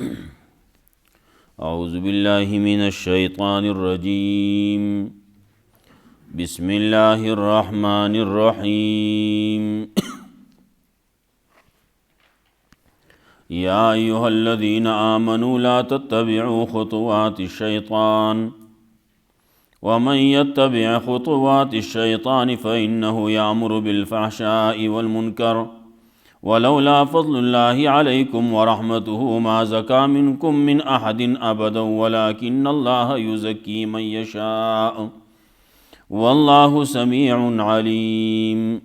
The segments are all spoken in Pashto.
اعوذ باللہ من الشیطان الرجیم بسم اللہ الرحمن الرحیم یا ایہا الذین آمنوا لا تتبعوا خطوات الشیطان ومن يتبع خطوات الشيطان فإنه يأمر بالفحشاء والمنكر ولولا فضل الله عليكم ورحمته ما زكى منكم من أحد أبدا ولكن الله يزكي من يشاء والله سميع عليم.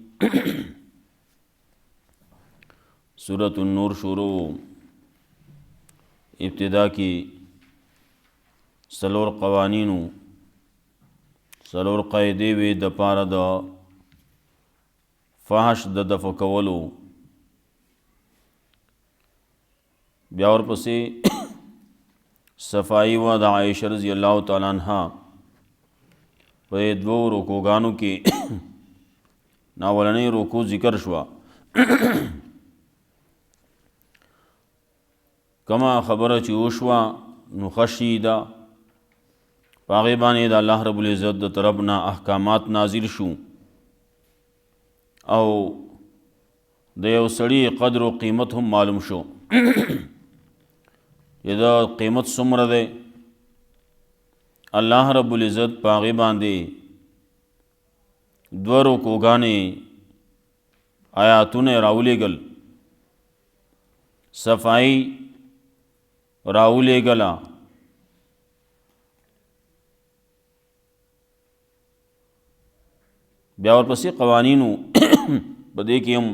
سورة النور شروع ابتدا کی سلور قوانینو سلور قاعدې وي د پاره د فحش د دفع کولو، بیا ورپسې صفائی و د عائشہ رضی اللہ تعالیٰ عنہ په دوو رکوګانو کې ناولنۍ رکوع ذکر شوه. کما خبره چې وشوه نو خشي ده پاغی باندې د الله رب العزت د طرفنا احکامات نازل شو او د یو سړي قدر و قیمت هم معلوم شو چې دا قیمت څومره دی. الله رب العزت پاغی باندې دوه رکوګانې آیاتونه راولیږل، صفائی راولیږله، بیا ورپسې قوانینو په دې کې هم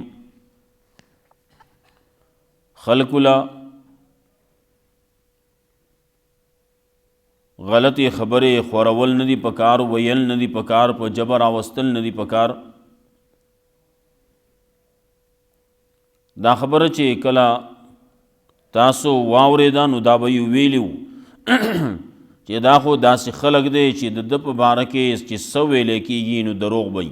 خلقو لا غلطی خبرې خورول نه دي پکار، ویل نه دي پکار، په جبر راوستل نه دي پکار. دا خبره چې کله تاسو واورېده نو دا به یې ویلي چې دا خو داسې خلق دی چې د ده په باره کې چې څه ویلی کېږي نو دروغ به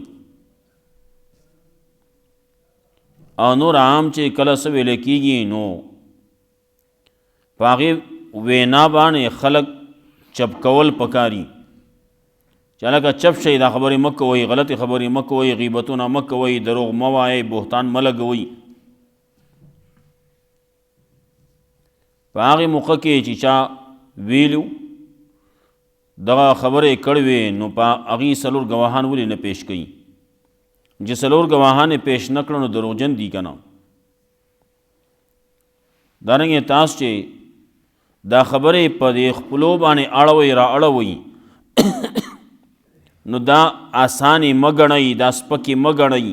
او نور عام چې کله څه ویلی کېږي نو په هغې وینا باندې خلق چپ کول پکاري چې هلکه چپ شئ، دا خبرې مه کوئ، غلطې خبرې مه کوئ، غیبتونه مه کوئ، دروغ مه وایئ، بهتان مه لګوئ. په هغې موقع کې چې چا ویلو دغه خبرې کړوې نو په هغې څلور ګواهان ولې نه پیش کوي؟ چې څلور ګواهان یې پیش نه کړه نو دروغجن دي که نه؟ دارنګې تاسو چې دا خبرې په دې خپلو باندې اړوئ را اړوئ نو دا آسانې مه ګڼئ، دا سپکې مه ګڼئ،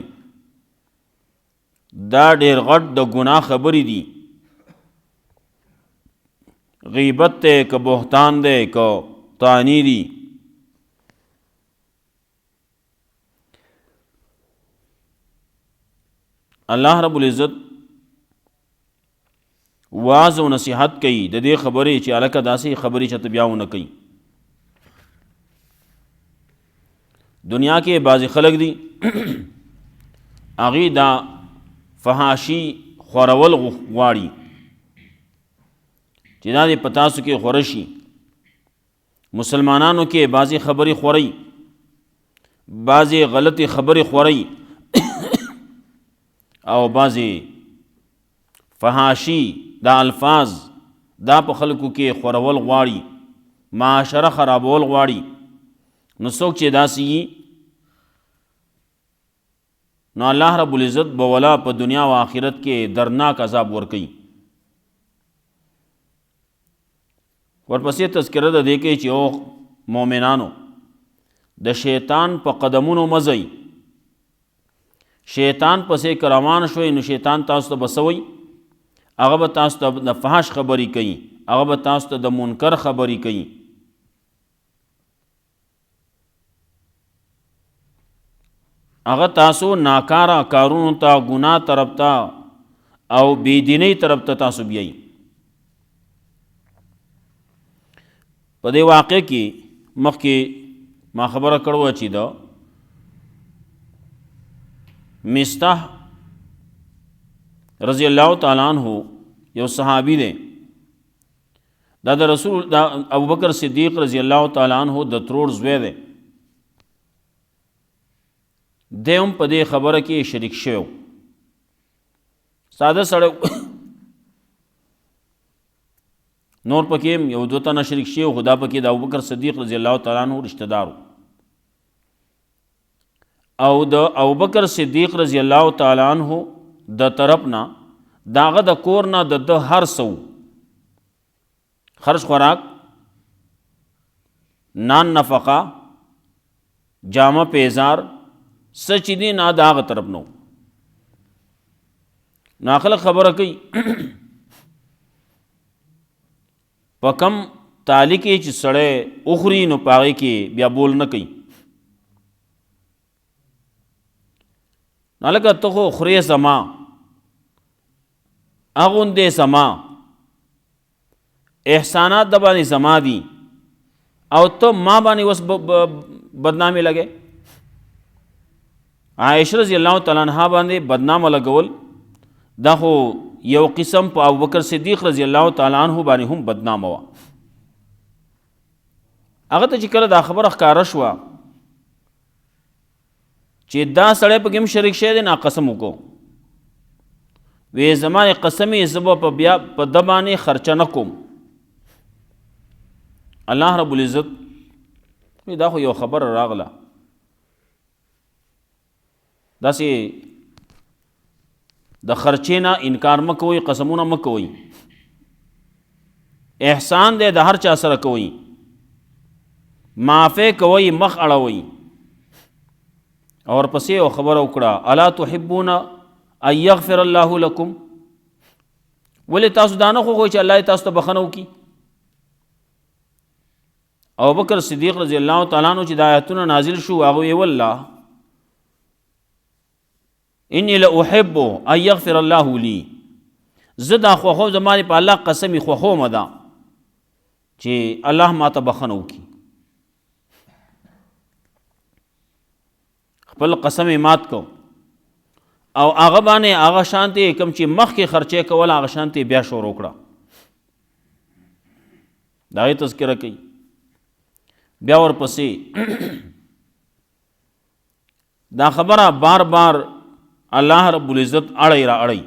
دا ډېر غټ د ګناه خبرې دي. غیبت دی که بهتان دی که طعنی دی. الله رب العزت واعظ و نصیحت کوي د دې خبرې چې هلکه داسې خبرې چېرته بیا ونه کوي. دنیا کې بعضې خلک دي هغې دا فحاشي خورول غواړي چې دا دې په تاسو کې خوره شي. مسلمانانو کې بعضی خبرې خورئ، بعضی غلطی خبرې خورئ او بعضی فحاشی دا الفاظ دا په خلکو کې خورول غواړي، معاشره خرابول غواړي. نو څوک چې داسې وي نو الله رب العزت به ولا په دنیا و آخرت کې درناک عذاب ورکوي. ورپسې تذکره ده دې کې چې او مؤمنانو د شیطان په قدمونو مه ځئ. شیطان پسې که روان شوئ نو شیطان تاسو ته به څه وایي؟ هغه به تاسو ته د فحش خبرې کوي، هغه به تاسو ته د منکر خبرې کوي. هغه تاسو ناکاره کارونو ته، ګناه طرف ته او بېدینۍ طرف ته تاسو بیایي. په دې واقع کې مخکې ما خبره کړو چې د مستح رضی اللہ تعالیٰ عنہ یو صحابی دے دا د رسول دا ابوبکر صدیق رضی الله تعالی عنہ د ترور زوی دی هم په دې خبره کې شریک شوی ساده سړی نور پکې یو دو تنه شریک شوی خدا پکې د ابوبکر صدیق رضی الله تعالی عنہ رشتہ دار او د ابوبکر صدیق رضی الله تعالی عنہ د طرفنا داغه د کور نه د هر سو خرج خوراک نان نفقه جامه پیزار سچ دی نه داغه طرف نو ناخله خبره کوي پکم تالی کې چې سړی اخري نو پاغي کې بیا بول نه کوي نالکه ته خو خورې سما اغوندې سما احسانات د باندې زما دي او ته ما باندې وس بدنامي لګې عائشہ رضی الله تعالی عنها باندې بدنامه لګول دا خو یو قسم په ابوبکر صدیق رضی الله تعالی عنہ باندې هم بدنامه وا هغه ته چې کله دا خبره ښکاره شوه چې دا سړی په کې شریک شه دی نا قسم وکړو وی زمانه قسمی زبا په بیا په دبانې خرچه نه کوم الله رب العزت دا خو یو خبر راغله داسې د خرچې نه انکار مه کوئ قسمونه مه کوئ احسان دی د هر چا سره کوئ معافی کوئ مخ اړوئ اور پسې یو خبره وکړه الا تحبون ان یغفر الله لكم ولې تاسو دا نه خوښوئ چې الله تاسو ته بخښنه وکړي ابوبکر صدیق رضی الله تعالی عنہ چې د آیاتونه نازل شو هغه وی والله انی لاحب ان یغفر الله لی زه دا خوښوم زما په الله قسمي خوښوم ده چې الله ما ته بخښنه وکړي خپل قسم مات کو او هغه باندې هغه شانتي کم چې مخکې خرچې کول هغه شانتي بیا شروع کړه دا یې تذکرہ کوي بیا ورپسې دا خبره بار بار الله رب العزت اړی را اړی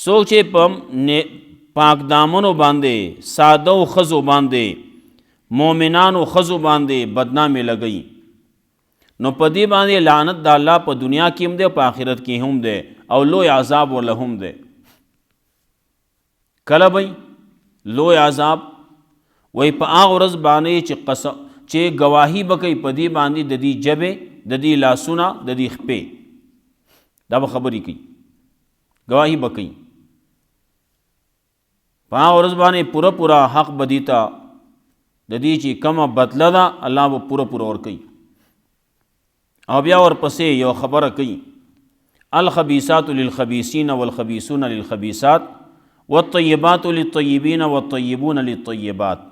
څوک چې په پاک دامنو باندې ساده و ښځو باندې مؤمنانو ښځو باندې بدنامي لګئی نو په دې باندې لعنت د الله په دنیا کې هم دی په آخرت کې هم دی او لوی عذاب ورله هم دی کله به لوی عذاب وای په هغه ورځ باندې چې گواهی به کوي په دې باندې د دې جبې د دې لاسونه د دې خپې دا به خبرې کوي گواهی به کوي په هغه ورځ باندې پوره حق به دې ته د دې چې کومه بدله ده الله به پوره ورکوي او بیا ورپسې یو خبره کوي الخبیثات للخبیثین والخبیثون للخبیثات والطیبات للطیبین والطیبون للطیبات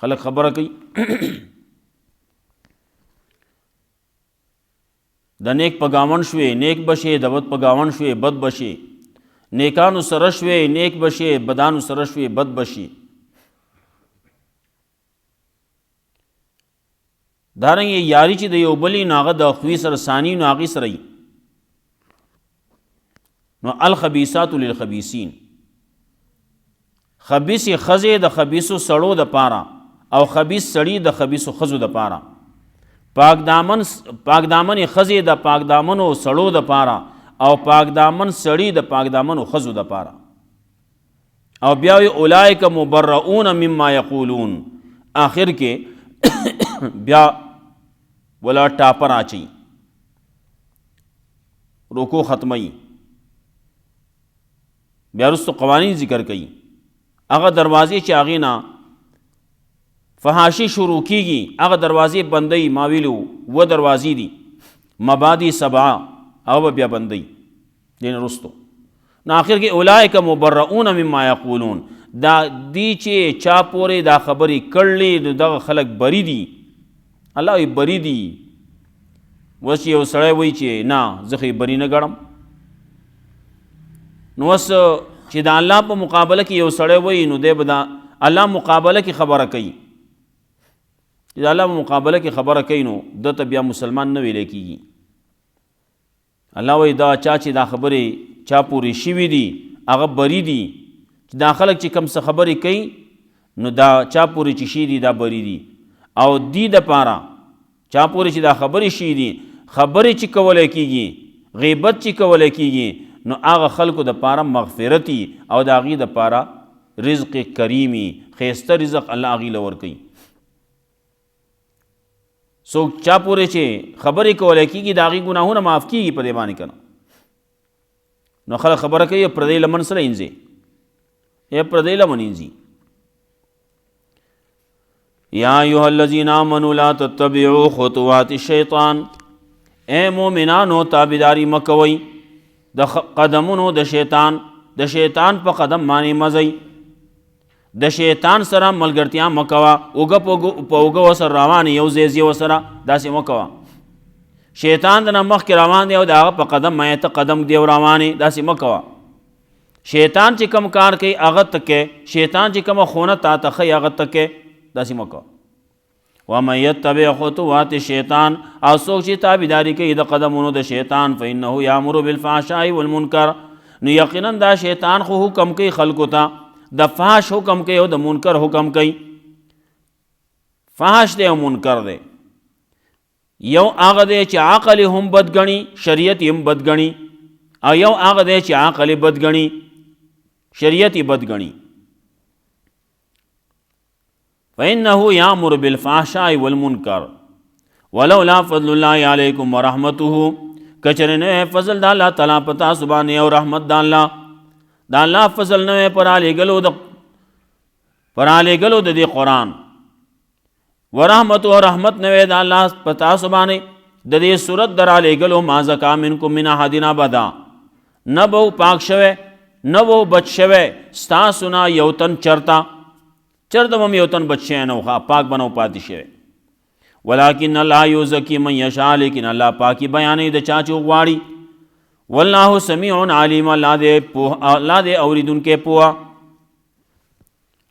خلق خبره کوي د نیک په ګاون شوې نیک بشي د بد په ګاون شوې بد بشي نیکانو سره شوې نیک بشي بدانو سره شوې بد بشي دارنګ یاری چې د یو بلی ناغه د خوی سره ثانی ناغي سره نو الخبیثات للخبیثین خبیث خزه د خبیثو سړو د پاره او خبیث سړی د خبیثو خزو د پاره پاک دامن خزه د پاک دامنو سړو د پاره او پاک دامن سړی د پاک دامنو خزو د پاره او بیا اولئک مبرؤون مما یقولون آخر کې بیا ولا ټاپر اچي روکو ختمي بیا رستو قوانین ذکر کړي هغه دروازې چې هغې نه فحاشي شروع کیږي هغه دروازې بندوي ما ویلو و دروازې دي مبادی سبعه هغه بیا بندوي دین رستو نو آخر کې اولئک مبرؤون مما یقولون دا دی چې چا پورې دا خبرې کړلې نو دغه خلک بری دي الله یې بری دي اوس یو سړی وایي چې نه زه خو یې بری نه ګڼم نو اوس چې د الله په مقابله کې یو سړی وایي نو دی به د الله مقابله کې خبره کوي، چې د الله په مقابله کې خبره کوي نو دته بیا مسلمان نه ویلی کېږي. الله وایي دا چا چې دا خبرې چا پورې شوي دي هغه بری دي، چې دا خلک چې کوم څه خبرې کوي نو دا چا پورې چې شي دي دا بری دي. او دی دپاره چا پورې چې دا خبرې شي دي، خبرې چې کولی کېږي، غیبت چې کولی کېږي، نو هغه خلکو دپاره مغفرتي او د هغې دپاره رزق کریمي، ښایسته رزق الله هغې له ورکوي. څوک چا پورې چې خبرې کولی کېږي د هغې ګناهونه معاف کېږي په دې باندې که نه. نو خلک خبره کوي پردی لمن سره انځي یا پردی لمن انځي. یا ایها الذین آمنوا لا تتبعوا خطوات الشیطان، اے مومنانو تابعداري مه کوئ د قدمونو د شیطان، د شیطان په قدم باندې مه ځئ، د شیطان سره ملګرتیا مه کوه، اوږه په اوږه ورسره روان یو ځای ځې ورسره داسې مه کوه. شیطان د نه مخکې روان دی او د هغه په قدم باندې ته قدم دی روان یې، داسې مه کوه. شیطان چې کوم کار کوي هغه ته کوې، شیطان چې کومه خونه تا ته ښیي هغه ته کوې، داسې مه کوه. ومن یتبع خطوات الشیطان، او څوک چې تابعداري کوي د قدمونو د شیطان، فانه یامر بالفحشاء والمنکر، نو یقینا دا شیطان خو حکم کوي خلکو ته، د فحش حکم کوي او د منکر حکم کوي. فحش دی او منکر دی، یو هغه دی چې عقل هم بد ګڼي، شریعت هم بد ګڼي، او یو هغه دی چې عقل بد ګڼي، شریعت بد ګڼي. فإنه يأمر بالفحشاء والمنکر ولولا فضل الله علیکم ورحمته، کچره نه فضل د الله تعالی پتا سبحانه او رحمت د الله، د الله فضل نه پر علی گلو د دې قرآن، ورحمت او رحمت نه د الله پتا سبحانه د دې صورت در علی گلو ما زکا منکم من احد ابدا، نه بو پاک شوه نه بو بچ شوه ستاسو نه یو تن چرته هم یو تن بچ شوی نه و، پاک بنو پاتې شوی. ولکن الله یزکی من یشاء، لیکن الله پاکی بیانوي د چا چې غواړي. والله سمیع علیم، الله دې اوریدونکی پوهه.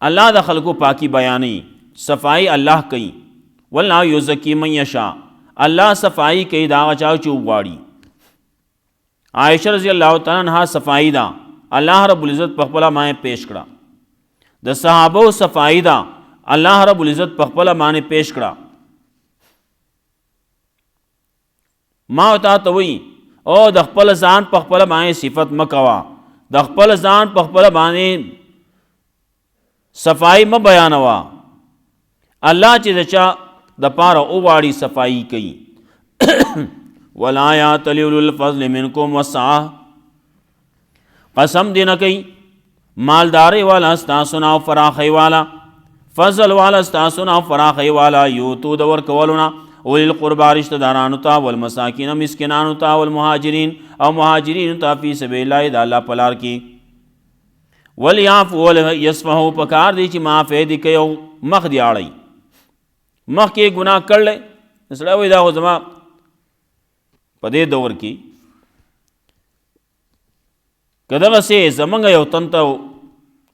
الله د خلکو پاکی بیانوي، صفائی الله کوي. والله یزکی من یشاء، الله صفائی کوي د هغه چا چې غواړي. عائشہ رضی الله تعالی عنها صفائی دا الله رب العزت په خپله باندې پیش کړه، د صحابو صفائی دا الله رب العزت په خپله باندې پیش کړه. ما تا ته وایي او د خپل ځان په خپله باندې صفت مه کوه، د خپل ځان په خپله باندې صفائی مه بیانوه. الله چې د چا دپاره وغواړي صفائی کوي. ولا یأتل اولو الفضل منکم والسعة، قسم دی نه کوي مالداری والا ستاسو نه او فراخی والا، فضل والا ستاسو نه او فراخی والا، یوتو د ورکولو نه اولی القربا رشتہ دارانو ته، والمساکین مسکینانو ته، والمهاجرین او مهاجرینو ته فی سبیل الله د الله په لار کې. ولیعفوا ولیصفحوا، پکار دی چې معافی دې کوي او مخ دې اړوي. مخکې ګناه کړلی سړی وایي دا خو زما په دې دور کې که دغسې زمونږ یو تن ته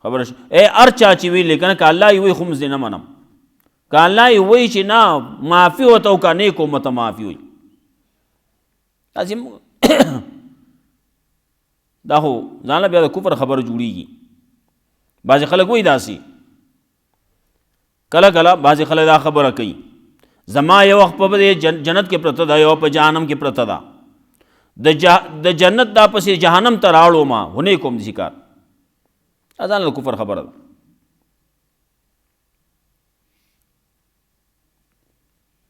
خبره شو هر چا چې ویلې که نه که الله یې وایي خو موږ نه منم، که الله یې وایي چې نه معافي ورته وکړه نیک امته معافي وایي. داسې دا خو ځان له بیا د کفر خبره جوړېږي. بعضې خلک وایي داسې، کله کله بعضې خلک دا خبره کوي زما یو وخت په جنت کې پرته ده، یو په جهنم کې پرته ده، د جنت دا پسې جهنم ته راوړو ما هونه کوم داسې کار، دا ځان له کفر خبره ده.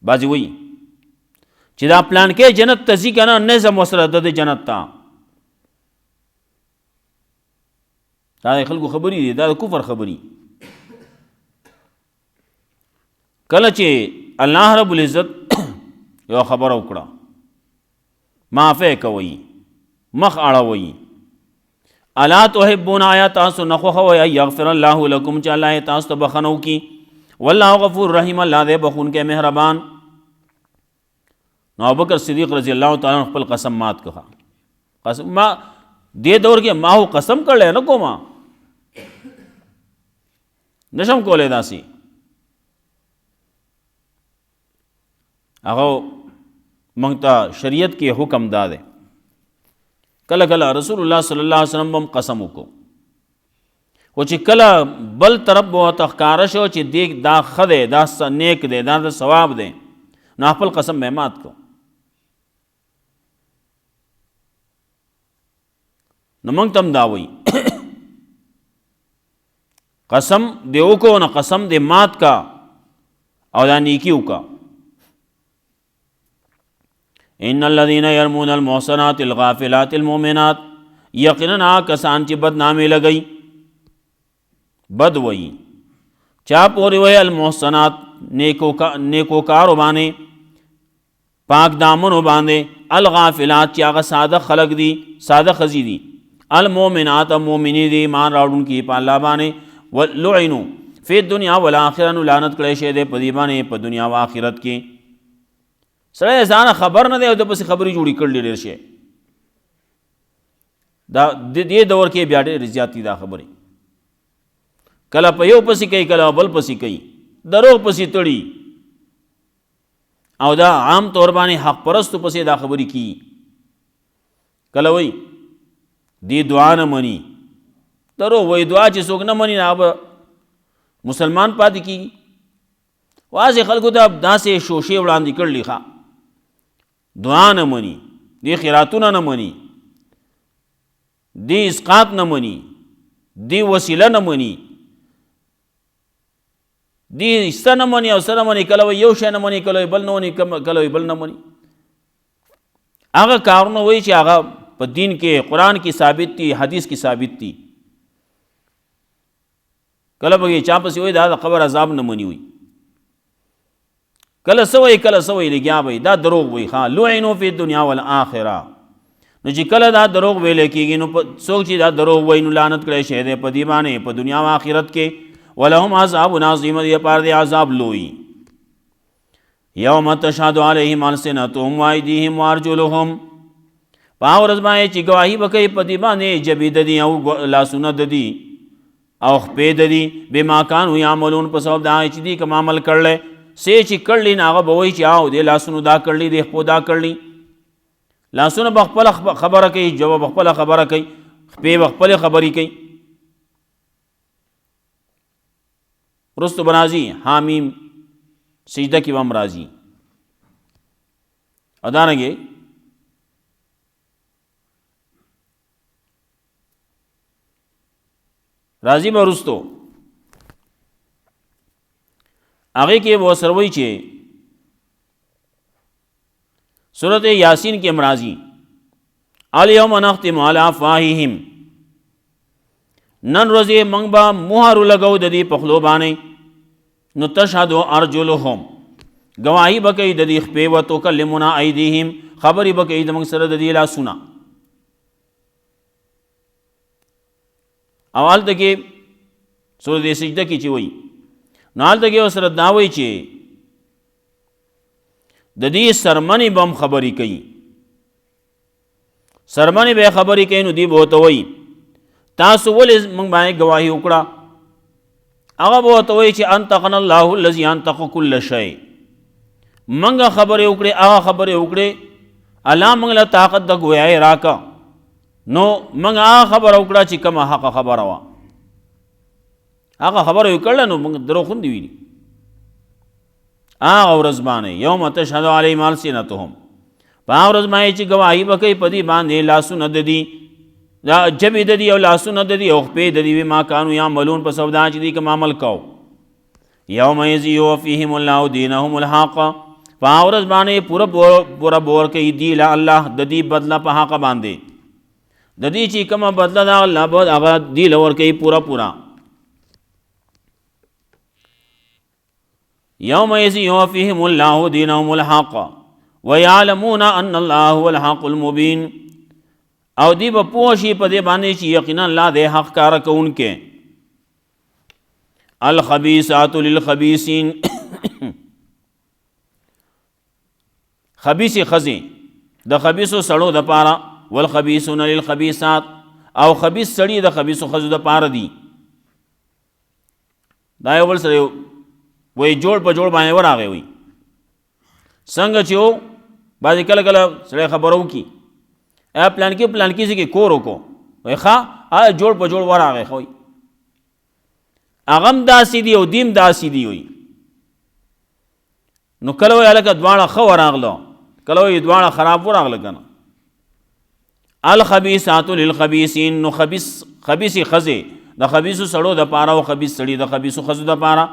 بعضې وایي چې دا پلانکی جنت ته ځي که نه نظم ورسره د جنت ته، دا د خلکو خبرې دي، دا د کفر خبرې. کله چې الله رب العزت یو خبره وکړه معافی کوئ مخ اړوئ، الا تحبون، آیا تاسو نه خوښوئ ان یغفر الله لکم چې الله یې تاسو ته بخښنه وکړي. والله غفور رحیم، الله دی بخښونکی مهربان. نو ابوبکر صدیق رضی الله تعالی عنہ خپل قسم مات کړه، قسم ما دې دور کې ما هو قسم کړل نه کومه نشم کولای داسي هغه مونږ ته شریعت کې حکم داده کله کله رسول الله صلی الله علیه وسلم هم قسم وکړو و چې کله بل طرف به ورته ښکاره شو چې دې دا ښه دی دا نیک دی دا د ثواب دی نو خپل قسم به مات کو نو مونږ ته هم دا وایي قسم دې وکړو نه قسم دې مات کا او دا نیکي وکړه ان الذين يرمون المحصنات الغافلات المؤمنات یقینا کسان چې بدنامي لګئی بد وئی چا پوری وی المحصنات نیکوکارو باندې پاک دامنو باندې الغافلات چې هغه ساده خلق دي ساده خزي دي المؤمنات مؤمنی دي ایمان راوړونکي په الله باندې ولعنوا فی الدنیا والآخرة لعنت کړی شه دې په دې باندې په دنیا او آخرت کې سره ځان خبر نه دی او د پس خبري جوړی کړل ډیر شي دا دې دور کې بیا ډېر زیاتی دا خبرې کله په یو پسې کوي کله بل پسې کوي دروغ پسې تړي او دا عام طور باندې حق پرستو پسې دا خبرې کی کله وای دی دعا نه مني دروغ وای دعا چې څوک نه مني نه مسلمان پاتې کی واځي خلکو ته داسې شوشې وړاندې کړلې ښا دعا نه مني دی خیراتونه نه مني دی اسقاط نه مني دی وسیله نه مني دی استه نه مني او سره مني کله یو شی نه مني کله بل نه مني کله بل نه مني هغه کارونه وایي چې هغه په دین کې قرآن کې ثابت دي حدیث کې ثابت دي کله به چا پسې وایي دا د قبر عذاب نه مني وي کله سوی لګیا وي دا دروغ وي ښا لعنوا فی الدنیا والآخرة نو چې کله دا دروغ ویل کېږي نو څوک چې دا دروغ وایي نو لعنت کړی شی دی په دې باندې په دنیا او آخرت کې ولهم عذاب عظیم دې پاره دې عذاب لوی یوم تشهد علیهم السنتهم وایدیهم وارجلهم په ورځ باندې چې گواهی وکړي په دې باندې جبې د دي او لاسونه د دي او خپې د دي بما کانوا یعملون په سبب دا چې دې کوم عمل کړل سې چې کړلی نه هغه به وایي چې او دې لاسونو دا کړلی دې خپو دا کړلی لاسونه به خپله خبره کوي جواب خپله خبره کوي خپې به خپلې خبرې کوي وروستو به راځي حامیم سجده کې به هم راځي او دارنګې راځي به وروستو هغې کې به ورسره وایي چې سورت یاسین کې هم راځي الیوم نختم علی افواههم نن ورځې موږ به مهر لګو د دې په خولو باندې نو تشهد ارجلهم گواهی به کوي د دې خپې وتکلمنا ایدیهم خبرې به کوي زموږ سره د دې لاسونه او هلته کې سورت سجده کې چې وایي نو هلته کې ورسره دا وایي چې د دې سرمنې به هم خبرې کوي سرمنې به خبرې کوي نو دی به ورته وایي تاسو ولې موږ باندې گواهي وکړه هغه به ورته وایي چې انطقنا الله الذي انطق كل شيء موږ خبرې وکړې هغه خبرې وکړې الله موږ له طاقت د ګویایي راکړه نو موږ هغه خبره وکړه چې کومه حقه خبره وه هغه خبره یې کړله نو موږ دروغ خوندې ویلي هغه ورځ باندې یوم تشهد علیهم السنتهم په هغه ورځ باندې چې گواهي به کوي په دې باندې لاسونه د دي دا جبې د دي او لاسونه د دي او خپې د دي بما کانوا یعملون په سبب دا چې دوی کوم عمل کوو یوم یوفیهم الله دینهم الحق په هغه ورځ باندې پوره بور کوي دی له الله د دې بدله په حق باندې د دې چې کومه بدله ده الله به هغه دی له ورکوي پوره یوم یوفیهم الله دینهم الحق ویعلمون ان الله هو الحق المبین او دی به پوه شي په دې باندې چې یقینا الله دې حق کاره کوونکی الخبیثات للخبیثین خبیث ښځې د خبیثو سړو دپاره والخبیثون للخبیثات او خبيث سړی د خبيثو ښځو دپاره دي. دا یو بل سره وایي جوړ په جوړ باندې ورغی وي څنګه چې و بعضې کله کله سړی خبره وکړي پلانکي ځای کې کور وکړو وایي ښه جوړ په جوړ ورغی ښه وایي هغه هم داسې دي او دیم داسې دي وایي نو کله وایي هلکه دواړه ښه ورغله کله وایي دواړه خراب ورغله که نه الخبیثات للخبیثین نو خبیثې ښځې د خبیثو سړو دپاره او خبیث سړي د خبیثو ښځو دپاره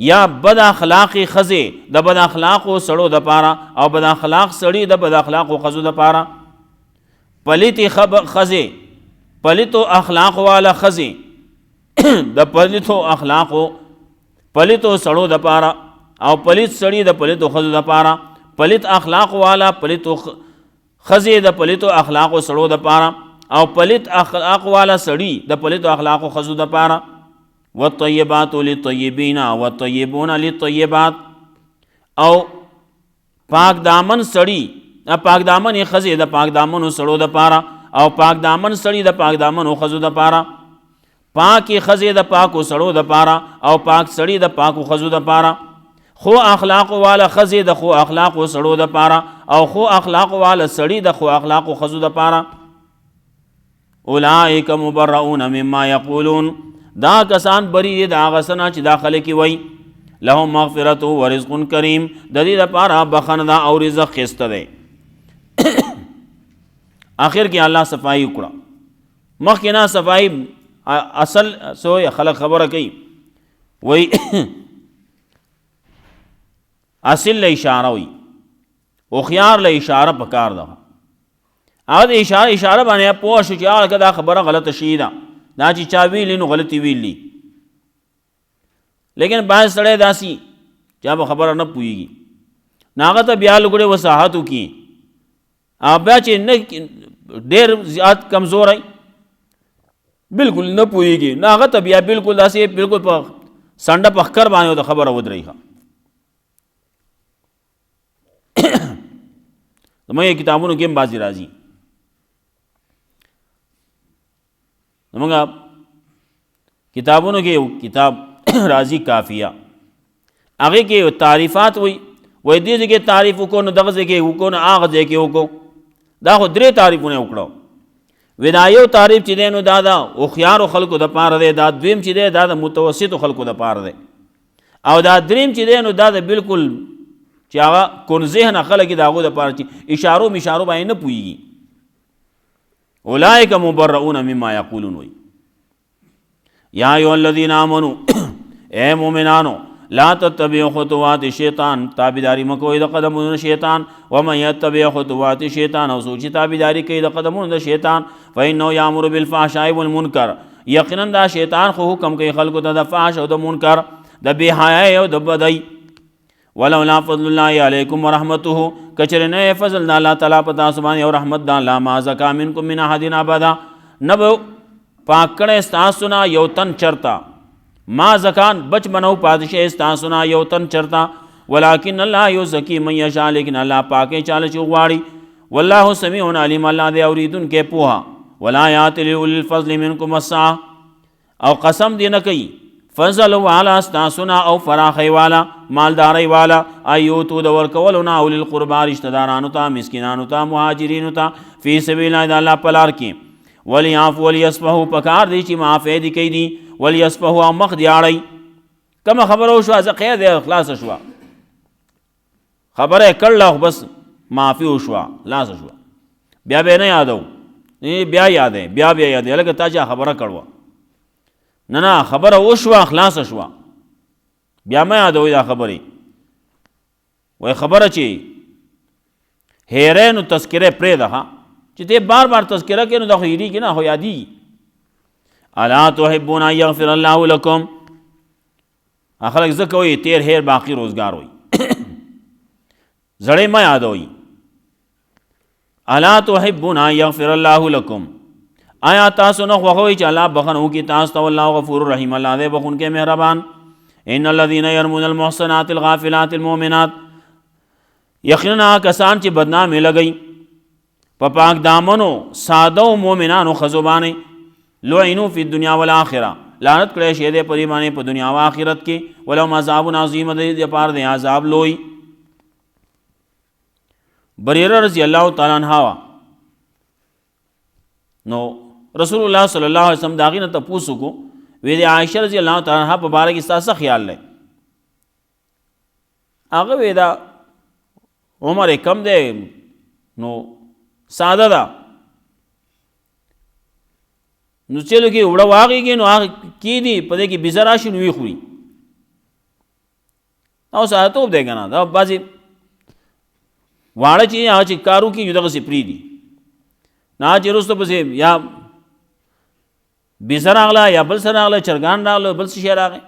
یا بد اخلاقې ښځې د بد اخلاقو سړو دپاره او بد اخلاق سړي د بد اخلاقو ښځو دپاره پلیتې ښځې پلیتو اخلاق والا ښځې د پلیتو سړو دپاره او پلیت سړي د پلیتو ښځو دپاره پلیت اخلاق والا پلیتو ښځې د پلیتو اخلاقو سړو دپاره او پلیت اخلاق والا سړي د پلیتو اخلاقو ښځو دپاره والطیبات للطیبین والطیبون للطیبات او پاک دامن سړي پاک دامن ښځې د پاک دامنو سړو دپاره او پاک دامن سړي د پاک دامنو ښځو دپاره پاکې ښځې د پاکو سړو دپاره او پاک سړي د پاکو ښځو دپاره خو اخلاق والا ښځې د خو اخلاقو سړو دپاره او خو اخلاق والا سړي د خو اخلاقو ښځو دپاره اولئک مبرؤون مما یقولون دا کسان بری دي د هغه څه نه چې دا خلک یې وایي لهم مغفرت و رزق کریم د دې دپاره بخښنه ده او رزق ښایسته دی آخر کې الله صفایي وکړه مخکې نه صفایي اصل سو خلک خبره کوي وایي اصل له اشاره وي هوښیار له اشاره پکار ده هغه د اشاره باندې پوه شو چې هغه دا خبره غلطه شوې ده دا چې چا ویلي نو غلطي ویلي لیکن بعض سړی داسي چې هغه خبره نه پوهېږي نو هغه ته بیا لږ وضاحت وکړي بیا چې نه ډېر زیات کمزوری بلکل نه پوهېږي نو هغه ته بیا بلکل داسې بلکل په سنډه په ښکر باندې ورته خبره ودرېږي زموږ کتابونو کې هم بعضې راځي زموږ کتابونو کې یو کتاب راځي کافیه هغې کې یو تعریفات وایي دې ځای کې تعریف وکړو نو دغه ځای کې وکړو نو هغه ځای کې وکړو دا خو درې تعریفونه یې وکړو وی دا یو تعریف چې دی نو دا د هوښیارو خلکو دپاره دی دا دویم چې دی دا د متوسطو خلکو دپاره دی او دا دریم چې دی نو دا د بلکل چې هغه کون ذهنه خلک د هغو دپاره چې اشارو مشارو باندې نه پوهېږي اولئک مبرؤون مما یقولون وی یا ایها الذین آمنوا اے مومنانو لا تتبعوا خطوات شیطان تابعداري مکوئ د قدمونو شیطان ومن یتبع خطوات شیطان او سوچ تابعداري کوي د قدمونو د شیطان فإنه یأمر بالفحشاء والمنکر یقینا دا شیطان خو حکم کوي خلکو ته د فحش او د منکر د بے حیايي او د بدۍ ولولا فضل الله علیکم ورحمته کچره نه فضل د الله تعالی په تاسو باندې او رحمت د الله ما زکا منکم من احد ابدا نبو پاک کړه تاسو نه یو تن چرتا ما زکان بچ بنو پادشه تاسو نه یو تن چرتا ولکن الله یزکی من یشاء لیکن الله پاکه چاله چغواړي والله سمیع علیم الله دې اوریدون کې پوها ولا یات للفضل منکم السعه او قسم دې نه کوي فضل والا استاسنا او فراخی والا مالداری والا ایو تو د ورکولو نه اول القربا رشتہ دارانو ته مسکینانو ته مهاجرینو ته فی سبیل الله پلار کې ولیعفو ولیصفحوا پکار دی چې معافی دی کوي دي ولیصفحوا او مخ دی اړی کومه خبره وشوه زه قید اخلاص شوه خبره کړله بس معافي وشوه خلاص شوه بیا به نه یادو بیا یادې بیا یادې لکه تا چې خبره کړوه نه خبره وشوه خلاص شوه بیا ما یادوي دا خبرې وای خبره چې هیره نو تذکره پرېږده ها چې ته بار بار تذکره کوې نو دا خو هېرېږي نه خو یادېږي الا تحبون ان یغفر الله لکم خلک ځکه وایي تیر هیر باقي روزګار وایي زړې مه یادوئ الا تحبون ان یغفر الله لکم آیا تاسو نه خوښوئ چې الله بخښنه وکړي تاسو ته والله غفور رحیم الله دی بخښونکی مهربان ان الذین یرمون المحصنات الغافلات المؤمنات یقینا کسان چې بدنامي لګئ په پاک دامنو ساده و مؤمنانو ښځو باندې لعنوا فی الدنیا والآخرہ لعنت کړی شي دی په دې باندې په دنیا او آخرت کې ولهم عذاب عظیم د پاره د عذاب لوی. بریرہ رضی اللہ تعالیٰ عنہ نو رسول الله صلی الله علیه وسلم داغی نه تپوسو کو وی د عائشہ رضی الله تعالی عنها په باره کې ستاسو خیال لای هغه وی دا عمر کم دی نو ساده ده نو چلو کې وړه واغېږي نو هغه کې دي په دې کې بیزه راشي نو وی خوري او ساعتوب دی که نه دا بعضې واړه چې هغه چې کارو کې یو دغسې پرېږدي نه چې وروسته پسې یا بیزه راغله یا بل څه راغله چرګان راغله بل څه شی راغی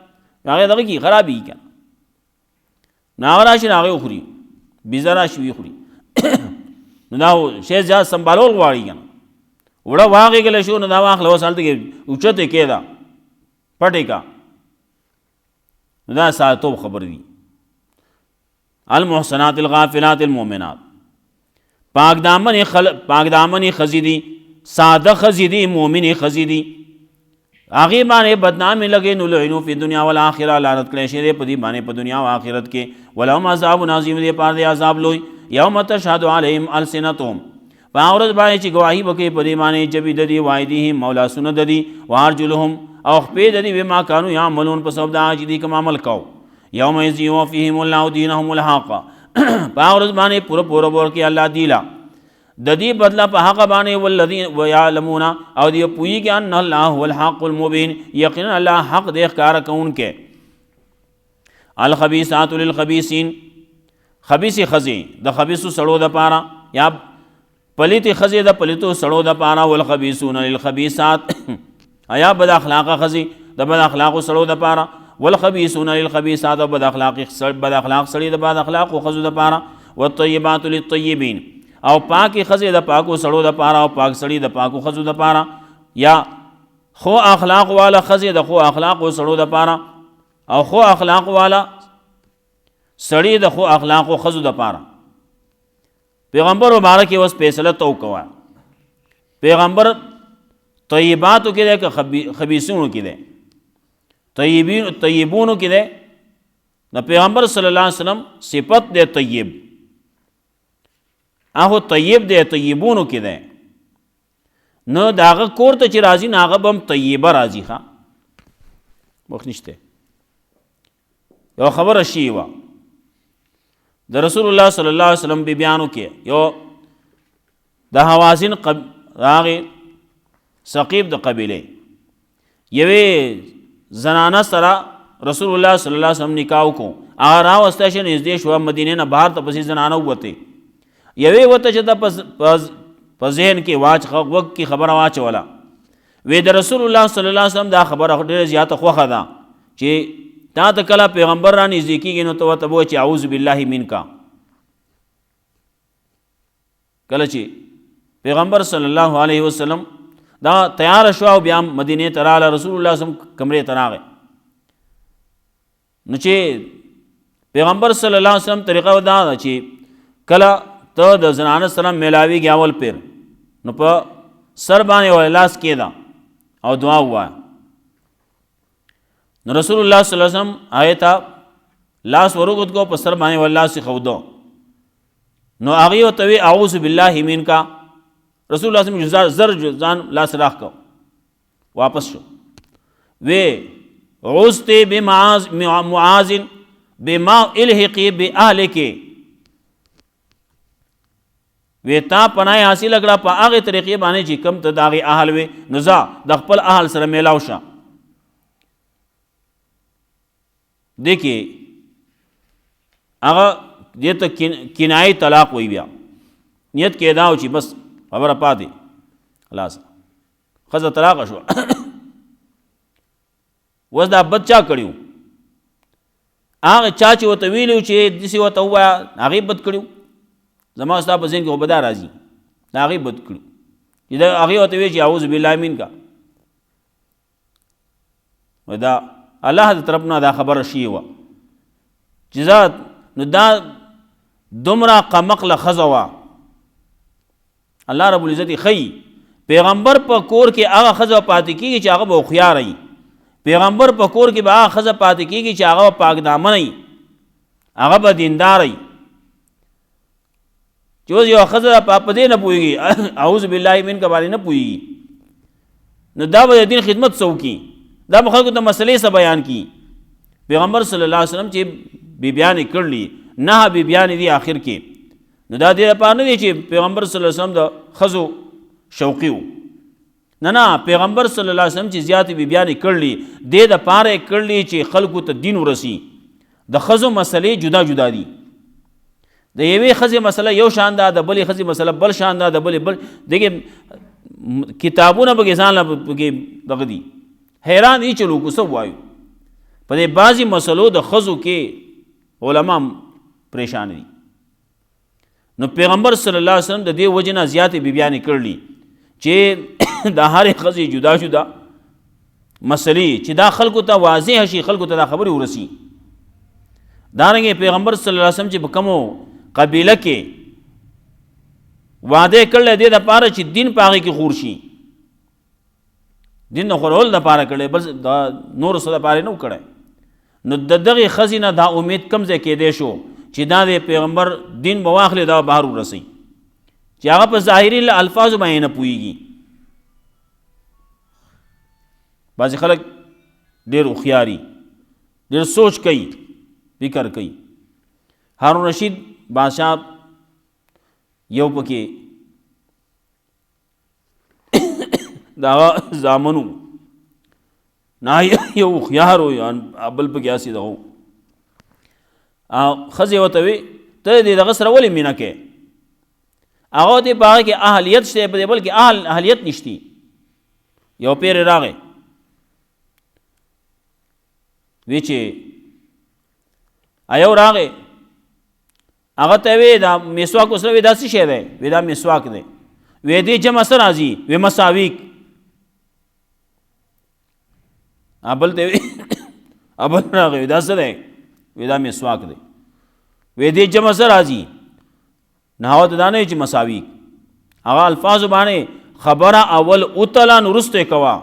هغې دغه کې خرابېږي که نه هغه راشي نو هغې وخوري بیزه راشي وی خوري نو دا شی زیات سنبالول غواړي که نه وړه واغېږلی شو نو دا واخله اوس هلته کې اوچتې کېده پټې کا نو دا ساعتوب خبر دي. المحسنات الغافلات المؤمنات پاک دامن خزی دی ساده خزی دی مومن خزی دی هغې باندې بدنامي لګې نو لعنو فی دنیا والآخرہ لعنت کړی شي دی په دې باندې په دنیا او آخرت کې ولهم عذاب عظیم دی پاره دی عذاب لوی. یوم تشهد علیهم السنتهم په هغه ورځ باندې چې ګواهي وکړي په دې باندې جبې د دې وایدیهم مولاسونه د دي وارجلهم او خپې د دي بما کانوا یعملون په سبب د هغه چې دوی کوم عمل کوو. یوم یوفیهم الله دینهم الحق په هغه ورځ باندې پوره ورکړي الله دیله د دې بدله په هغه باندې والذین ویعلمون او دې پوهېږي ان الله هو الحق المبین یقینا الله حق دی ښکاره کوونکی. الخبیثات للخبیثین خبیثې ښځې د خبیثو سړو دپاره یا پلیتې ښځې د پلیتو سړو دپاره والخبیثون للخبیثات یا بد اخلاقه ښځې د بد اخلاقو سړو دپاره والخبیثون للخبیثات او بد اخلاق سړي د بد اخلاقو ښځو دپاره والطیبات للطیبین او پاکې ښځې د پاکو سړو دپاره او پاک سړي د پاکو ښځو دپاره یا خو اخلاق والا ښځې د خو اخلاقو سړو دپاره او خو اخلاق والا سړي د خو اخلاقو ښځو دپاره. پیغمبر مبارک اوس فیصله تو کوه پیغمبر طیباتو کې دی که خبیثونو کې دی طیبونو کې دی د پیغمبر صلی الله علیه وسلم صفت دی طیب هغه طیب دی طیبونو کې دی نو د هغه کور ته چې راځي نو هغه به هم طیبه راځي ښه وخت نشته. یو خبره شوې وه د رسول الله صلی الله علیه وسلم بیانو کې یو د حوازن هغې ثقیف د قبیلې یوې زنانه سره رسول الله صلی الله علیه وسلم نکاح وکړو هغه راوستی شي نږدې شوه مدینې نه بهر ته پسې زنانه ووتې یوې وته چې د په ذهن کې وګ کې خبره واچوله وی د رسول الله صلی الله علیه وسلم دا خبره ډېره زیاته خوښه ده چې تا ته کله پیغمبر را نږدې کېږي نو ته ورته به وایې چې اعوذ بالله منکا کله چې پیغمبر صلی الله علیه وسلم دا تیار شو او بیا مدینې ته راغله رسول الله صلی الله علیه وسلم کمرې ته راغی نو چې پیغمبر صلی الله علیه وسلم طریقه دا ده چې کله ته د زنانه سره میلاویږي اول پیر نو په سر باندې ول لاس کېده او دعا ووایه نو رسول الله صلی الله علیه وسلم هغې ته لاس ورغد کو په سر باندې ول لاس یې ښودو نو هغې ورته وی اعوذ بالله منکا رسول الله صلی الله علیه وسلم زر ځان لاس راخ کو واپس شو وی عوذت بمعاذ بما الحقی باهلک وی تا پناه حاصل کړه په هغې طریقې باندې چې کم ته د هغې اهل وې نو ځه د خپل اهل سره میلاو شه. دې کې هغه دې ته کنایي طلاق وی بیا نیت کې دا و چې بس خبره پاتې خلاص ښځه طلاقه شوه اوس دا بد چا کړي هغه چا چې ورته ویلي و چې داسې ورته ووایه هغې بد کړي زما ستا په ذهن کې خو به دا راځي د هغې بد کړي چې د هغې ورته وایي چې اعوذ بالله منکا دا الله د طرف نه دا خبره شوې وه چې نو دا دومره قمقله ښځه وه الله رب العزت یې ښیي پیغمبر په کور کې هغه ښځه پاتې کېږي چې هغه به هوښیاره وي. پیغمبر په کور کې به هغه ښځه پاتې کېږي چې هغه به پاکدامنه وي، هغه به دینداره وي. چې اوس یوه ښځه په دې نه پوهېږي، اعوذ بالله منک باندې نه پوهېږي، نو دا به د دین خدمت څه وکړي؟ دا به خلکو ته مسلې څه بیان کړي؟ پیغمبر صلی الله علیه وسلم چې بیبیانې کړلي 9 بیبیانې دي آخر کې، نو دا دې لپاره نه دی چې پیغمبر صلی الله علیه وسلم د ښځو شوقي وو، نه، پیغمبر صلی الله علیه وسلم چې زیاتې بیبیانې کړلي دې دپاره یې کړلي چې خلکو ته دین ورسي. د ښځو مسلې جدا جدا دي، د یوې ښځې مسله یو شان ده، د بلې ښځې مسله بل شان ده، د بلې بل دغې کتابونه پکې ځان له پکې دغه دي. حیران دي چې لوکو څه ووایو په دې بعضې مسلو د ښځو کې علما پریشان دي. نو پیغمبر صلی الله علیه وسلم د دې وجې نه زیاتې بیبیانې کړلي چې د هرې ښځې جدا جدا مسلې چې دا خلکو ته واضح شي، خلکو ته دا خبرې ورسي. دارنګې پیغمبر صلی الله علیه وسلم چې په کومو قبیله کې وعده کړلی دې دپاره چې دین په هغې کې خور شي، دین د خورولو دپاره کړی، بل د نورو څه دپاره نه و کړی. نو د دغې ښځې نه دا امید کم ځای کېدی شو چې دا د پیغمبر دین به واخلي، دا بهر ورسوي، چې هغه په ظاهري الفاظو باندې نه پوهېږي. بعضې خلک ډېر هوښیاري، ډېر سوچ کوي، فکر کوي. هارون رشید بادشاہ یو پکې د هغه زامن و، نه یو هوښیار و، بل پکې هسې دغه و. ښځې ورته وې ته دې دغه سره ولې مینه کوې؟ هغه ورته په هغه کې اهلیت شته، په دې بل کې اهلیت نشتی. یو پیر راغی وی چې ایو راغی هغه ته وی دا مسواک اوس وی دا څه شی دی؟ وی دا مسواک دی. وی دې جمع څه راځي؟ وی مساویک. بل ته وی بل راغی وی دا څه دی؟ وی دا مسواک دی. وی دې جمع څه راځي؟ نحو ته دا نه چې مساویک. هغه الفاظو باندې خبره اول اتلا نو وروسته یې کوه.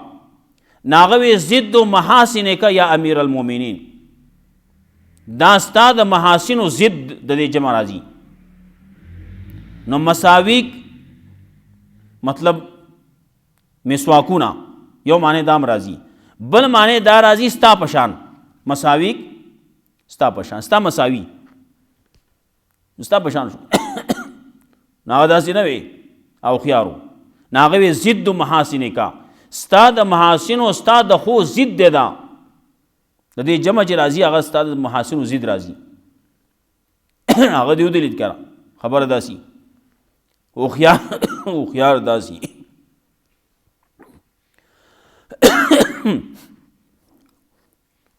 ناغه وی ضد محاسن کا یا امیر المؤمنین، دا ستا د محاسنو ضد د دې جمع راځي. نو مساویک مطلب مسواکونه یو معنی دام راځي، بل معنی دا راځي ستا پشان. مساویک ستا پشان، ستا مساوی ستا پشان شو. ناغه داسې نه وی او خیارو، ناغه وی ضد محاسن کا، ستا د محاسنو ستا د خو ضد دی. دا د دې جمع چې راځي هغه ستا د محاسنو ضد راځي. هغه دې ودلید کړه خبره داسې هوښیار داسې.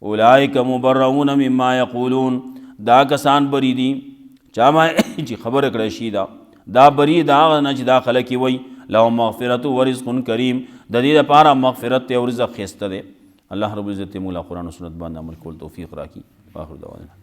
اولئک مبرؤون مما یقولون، دا کسان بری دي چا ما چې خبره کړی شي دا بری دا هغه نه چې دا خلک یې وایي لهم مغفرت و رزق کریم، د دې لپاره مغفرت دی او رزق ښایسته دی. الله رب العزت مولا قرآن و سنت باندې عمل کول توفیق راکړي. آخر دعوانا